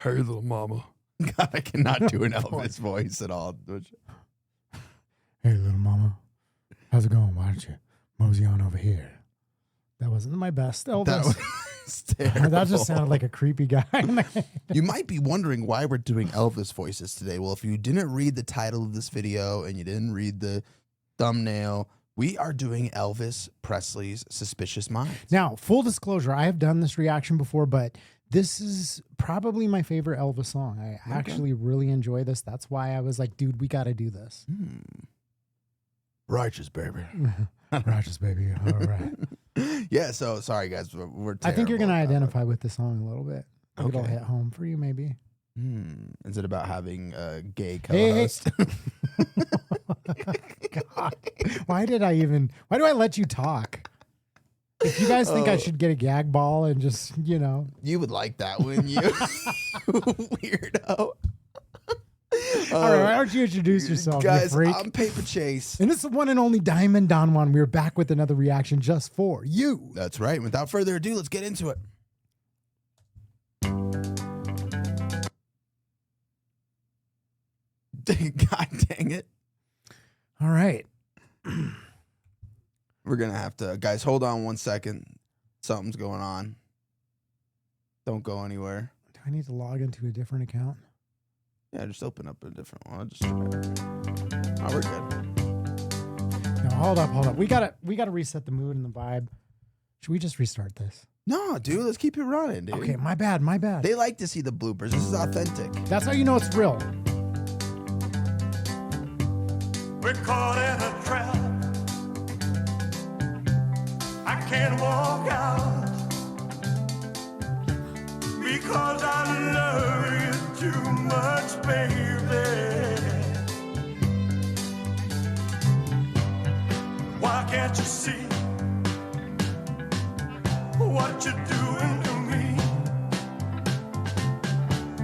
Hey, little mama. God, I cannot do an Elvis voice at all. Hey, little mama. How's it going? Why don't you mosey on over here? That wasn't my best Elvis. That was terrible. That just sounded like a creepy guy. You might be wondering why we're doing Elvis voices today. Well, if you didn't read the title of this video and you didn't read the thumbnail, we are doing Elvis Presley's Suspicious Minds. Now, full disclosure, I have done this reaction before, but this is probably my favorite Elvis song. I actually really enjoy this. That's why I was like, dude, we got to do this. Righteous, baby. Righteous, baby. All right. Yeah, so sorry, guys. We're I think you're going to terrible at identify with the song a little bit. Maybe it'll Okay. hit home for you, maybe. Is it about having a gay Hey. co-host? God. Why do I let you talk? If you guys think I should get a gag ball and just, You would like that, wouldn't you? Weirdo. All right, why don't you introduce yourself, Guys, you freak? I'm Paper Chase. And this is the one and only Diamond Don Juan. We're back with another reaction just for you. That's right. Without further ado, let's get into it. God dang it. All right. We're going to have to... Guys, hold on 1 second. Something's going on. Don't go anywhere. Do I need to log into a different account? Yeah, just open up a different one. I'll just... Oh, we're good. No, hold up. We gotta reset the mood and the vibe. Should we just restart this? No, dude, let's keep it running, dude. Okay, my bad. They like to see the bloopers. This is authentic. That's how you know it's real. We're caught in a trap. I can't walk out because I love you too much, baby. Why can't you see what you're doing to me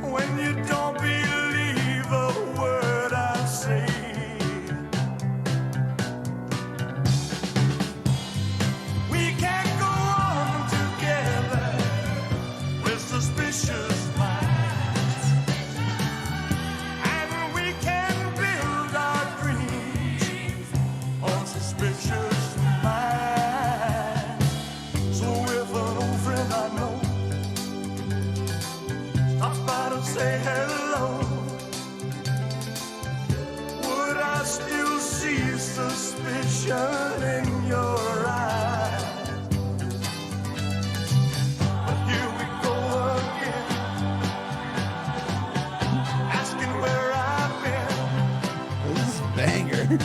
when you don't believe a word I say? Suspicious minds, and we can build our dreams on suspicious minds. So if an old friend I know stops by to say hello, would I still see suspicion in your eyes? Banger. You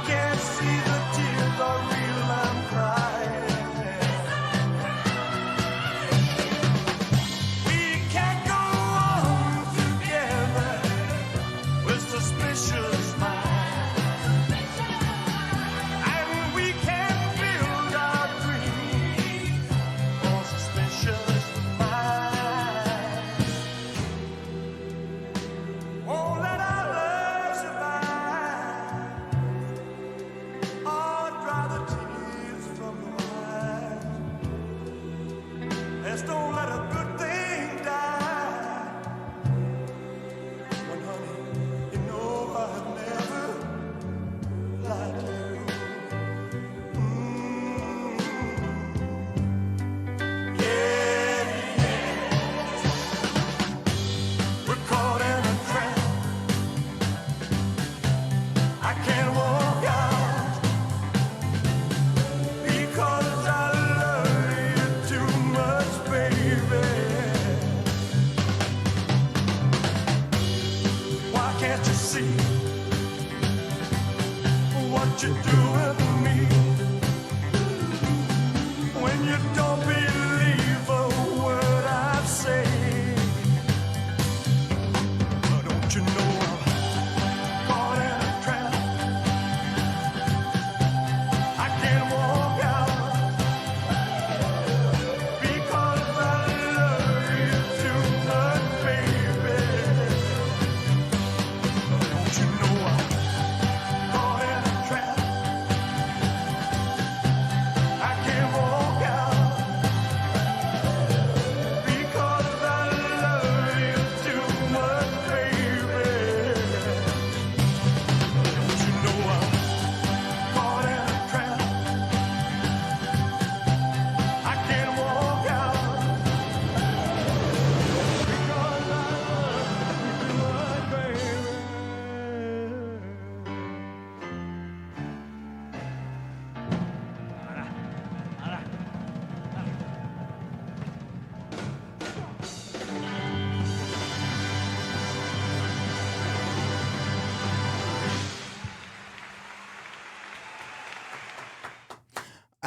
can't see the tears are real, I'm crying. We can't go on together with suspicious minds, and we can't build our dreams on suspicious minds. Won't let our love survive. Don't let a good thing die. When, honey, you know I'd never lie to you. Yeah, yeah. We're caught in a trap. I can't walk out because I love you too much, baby. Why can't you see what you're doing to me when you don't believe a word I say? Don't you know I'm caught in a trap? I can't walk out because I love you too much, baby. Don't you know I'm caught in a trap?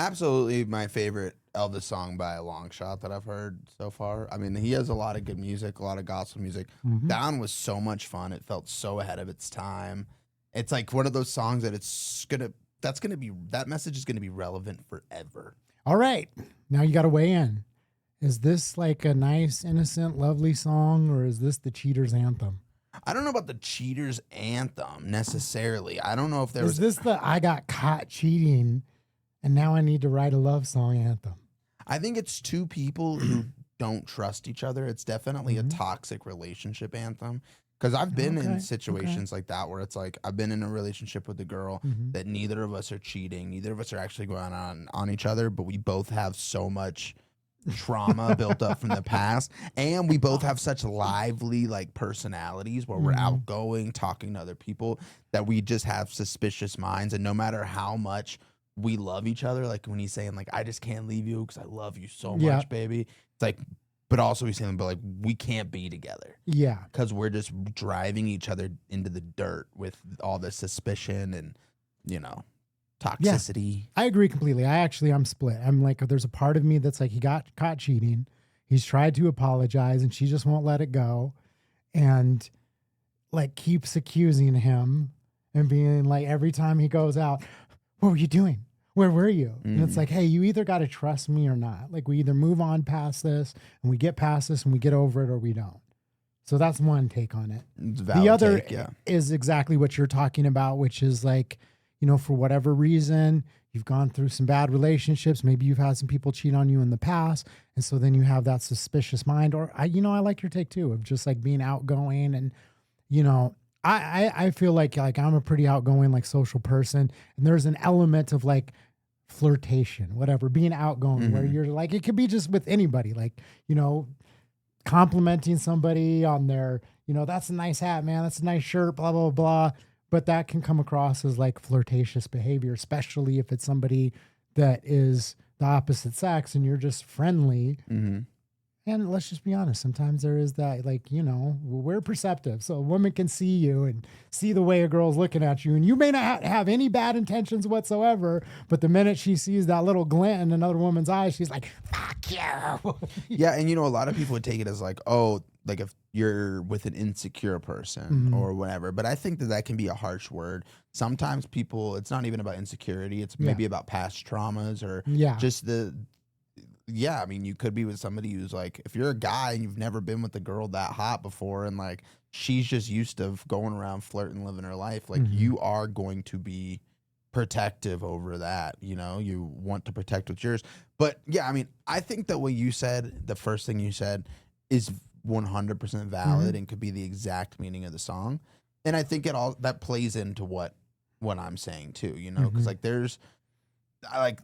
Absolutely my favorite Elvis song by a long shot that I've heard so far. I mean, he has a lot of good music, a lot of gospel music. Mhm. That one was so much fun. It felt so ahead of its time. It's like one of those songs that that message is gonna be relevant forever. All right. Now you got to weigh in. Is this like a nice, innocent, lovely song, or is this the cheater's anthem? I don't know about the cheater's anthem necessarily. I don't know if there Is was. this the I got caught cheating and now I need to write a love song anthem? I think it's two people who don't trust each other. It's definitely a toxic relationship anthem. Because I've been Okay, in situations like that where it's like I've been in a relationship with a girl that neither of us are cheating, neither of us are actually going on each other, but we both have so much trauma built up from the past, and we both have such lively like personalities where we're outgoing, talking to other people, that we just have suspicious minds. And no matter how much we love each other, like when he's saying like I just can't leave you because I love you so Yeah. much, baby, it's like, but also he's saying, but like we can't be together Yeah. because we're just driving each other into the dirt with all the suspicion and, you know, toxicity. I agree completely. I'm split. I'm like, there's a part of me that's like, he got caught cheating. He's tried to apologize and she just won't let it go. And like keeps accusing him and being like, every time he goes out, what were you doing? Where were you? And it's like, hey, you either got to trust me or not. Like we either move on past this and we get past this and we get over it, or we don't. So that's one take on it. It's a valid The other take, yeah. is exactly what you're talking about, which is like, you know, for whatever reason, you've gone through some bad relationships. Maybe you've had some people cheat on you in the past. And so then you have that suspicious mind. Or I like your take too, of just like being outgoing. And, you know, I feel like I'm a pretty outgoing, like social person. And there's an element of like flirtation, whatever, being outgoing, where you're like, it could be just with anybody, like, you know, complimenting somebody on their, you know, that's a nice hat, man. That's a nice shirt, blah, blah, blah. But that can come across as like flirtatious behavior, especially if it's somebody that is the opposite sex and you're just friendly. And let's just be honest, sometimes there is that, like, you know, we're perceptive. So a woman can see you and see the way a girl's looking at you. And you may not have any bad intentions whatsoever, but the minute she sees that little glint in another woman's eyes, she's like, fuck you. Yeah, and you know, a lot of people would take it as like, oh, like if you're with an insecure person or whatever. But I think that can be a harsh word. Sometimes people, it's not even about insecurity. It's maybe about past traumas or just I mean, you could be with somebody who's like, if you're a guy and you've never been with a girl that hot before and like she's just used to going around flirting, living her life, like you are going to be protective over that. You know, you want to protect what's yours. But yeah, I mean, I think that what you said, the first thing you said, is 100% valid and could be the exact meaning of the song. And I think that plays into what I'm saying too, you know, because like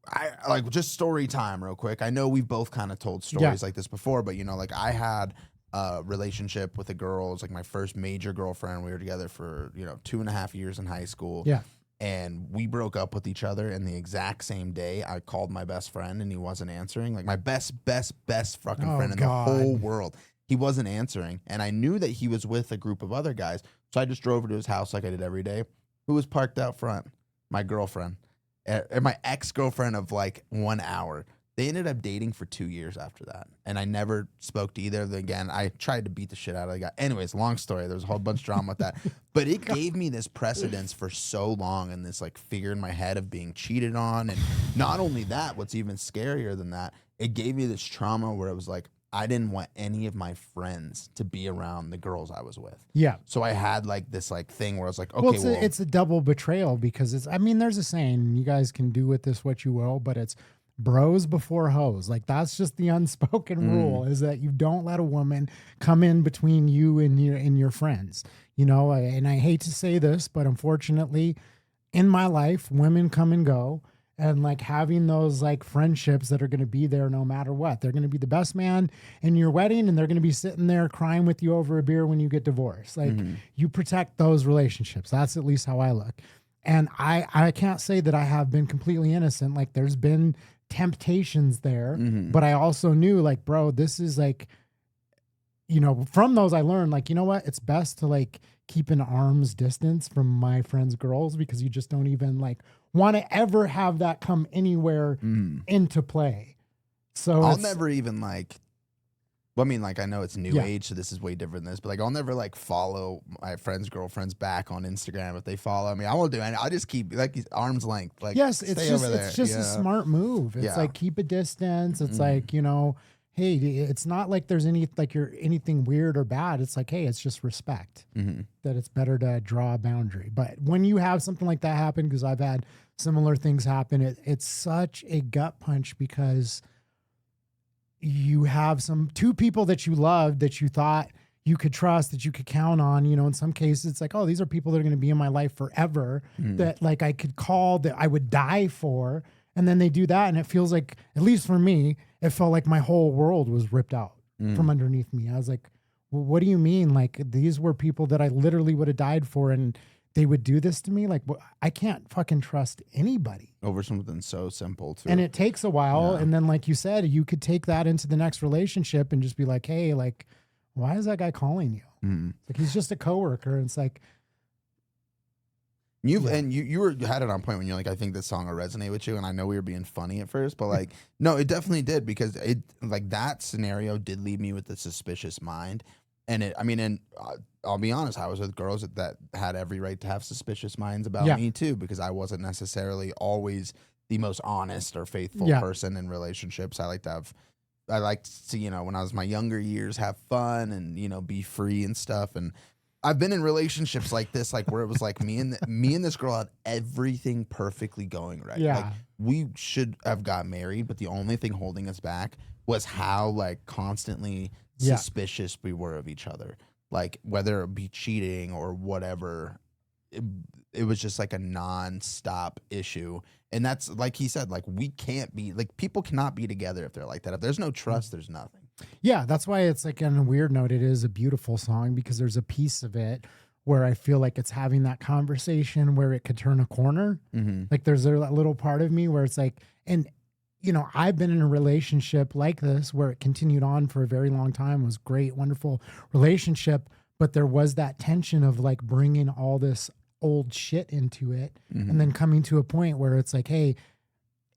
I like just story time real quick. I know we've both kind of told stories like this before, but you know, like I had a relationship with a girl. It was like my first major girlfriend. We were together for, you know, 2.5 years in high school. Yeah. And we broke up with each other. And the exact same day I called my best friend and he wasn't answering. Like my best fucking friend in the whole world. He wasn't answering. And I knew that he was with a group of other guys. So I just drove her to his house like I did every day. Who was parked out front? My girlfriend. And my ex-girlfriend of like 1 hour. They ended up dating for 2 years after that. And I never spoke to either of them again. I tried to beat the shit out of the guy. Anyways, long story. There was a whole bunch of drama with that. But it gave me this precedence for so long and this like figure in my head of being cheated on. And not only that, what's even scarier than that, it gave me this trauma where it was like, I didn't want any of my friends to be around the girls I was with. Yeah. So I had like this like thing where I was like, okay, Well, it's a double betrayal because there's a saying, you guys can do with this what you will, but it's bros before hoes. Like that's just the unspoken rule, is that you don't let a woman come in between you and your friends, you know? And I hate to say this, but unfortunately in my life, women come and go. And like having those like friendships that are going to be there no matter what. They're going to be the best man in your wedding and they're going to be sitting there crying with you over a beer when you get divorced. Like you protect those relationships. That's at least how I look. And I can't say that I have been completely innocent. Like there's been temptations there, but I also knew like, bro, this is like, you know, from those I learned like, you know what? It's best to like keep an arm's distance from my friends' girls because you just don't even like want to ever have that come anywhere into play. So I'll never even like, well, I mean, like, I know it's new Yeah. age, so this is way different than this, but like, I'll never like follow my friends' girlfriends back on Instagram if they follow me. I won't do anything. I'll just keep like arm's length. Like, yes, it's stay just over there. it's just a smart move. It's Yeah. like keep a distance. It's like, you know, hey, it's not like there's anything weird or bad. It's like, hey, it's just respect. That it's better to draw a boundary. But when you have something like that happen, because I've had similar things happen, it's such a gut punch because you have two people that you loved that you thought you could trust, that you could count on. You know, in some cases, it's like, oh, these are people that are going to be in my life forever that like I could call, that I would die for. And then they do that. And it feels like, at least for me, it felt like my whole world was ripped out from underneath me. I was like, well, what do you mean? Like, these were people that I literally would have died for, and they would do this to me? Like, I can't fucking trust anybody. Over something so simple too. And it takes a while. Yeah. And then, like you said, you could take that into the next relationship and just be like, hey, like, why is that guy calling you? Like, he's just a coworker. And it's like, you had it on point when you're like, I think this song will resonate with you. And I know we were being funny at first, but like, no, it definitely did, because it, like, that scenario did leave me with the suspicious mind. And I'll be honest, I was with girls that had every right to have suspicious minds about me too, because I wasn't necessarily always the most honest or faithful person in relationships. I liked to, you know, when I was my younger years, have fun and, you know, be free and stuff. And I've been in relationships like this, like where it was like me and this girl had everything perfectly going right. Yeah. Like, we should have got married, but the only thing holding us back was how like constantly suspicious we were of each other. Like, whether it be cheating or whatever, it was just like a non-stop issue. And that's, like he said, like, we can't be, like, people cannot be together if they're like that. If there's no trust, there's nothing. yeah, that's why it's like, on a weird note, it is a beautiful song, because there's a piece of it where I feel like it's having that conversation where it could turn a corner. Like, there's a little part of me where it's like, and you know, I've been in a relationship like this where it continued on for a very long time. It was great, wonderful relationship. But there was that tension of like bringing all this old shit into it and then coming to a point where it's like, hey,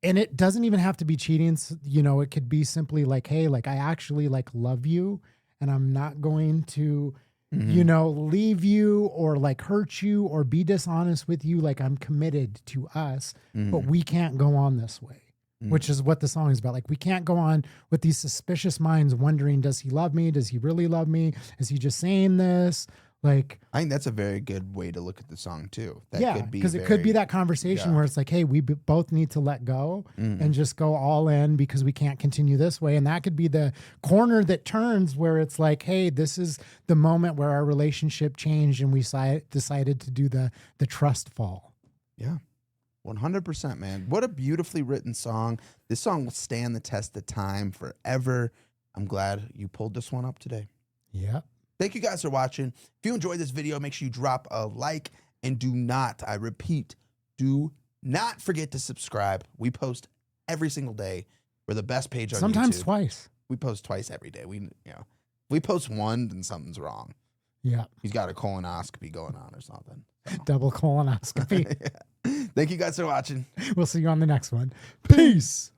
and it doesn't even have to be cheating. You know, it could be simply like, hey, like, I actually like love you and I'm not going to, you know, leave you or like hurt you or be dishonest with you. Like, I'm committed to us, but we can't go on this way. Which is what the song is about. Like, we can't go on with these suspicious minds wondering, does he love me? Does he really love me? Is he just saying this? Like, I think that's a very good way to look at the song too. That yeah, could be because it could be that conversation yeah. where it's like, hey, we both need to let go and just go all in because we can't continue this way. And that could be the corner that turns where it's like, hey, this is the moment where our relationship changed and we decided to do the trust fall. Yeah. 100%, man. What a beautifully written song. This song will stand the test of time forever. I'm glad you pulled this one up today. Yeah. Thank you guys for watching. If you enjoyed this video, make sure you drop a like, and do not, I repeat, do not forget to subscribe. We post every single day. We're the best page on Sometimes YouTube. twice. We post twice every day. If we post one, then something's wrong. Yeah. He's got a colonoscopy going on or something. So. Double colonoscopy. Yeah. Thank you guys for watching. We'll see you on the next one. Peace.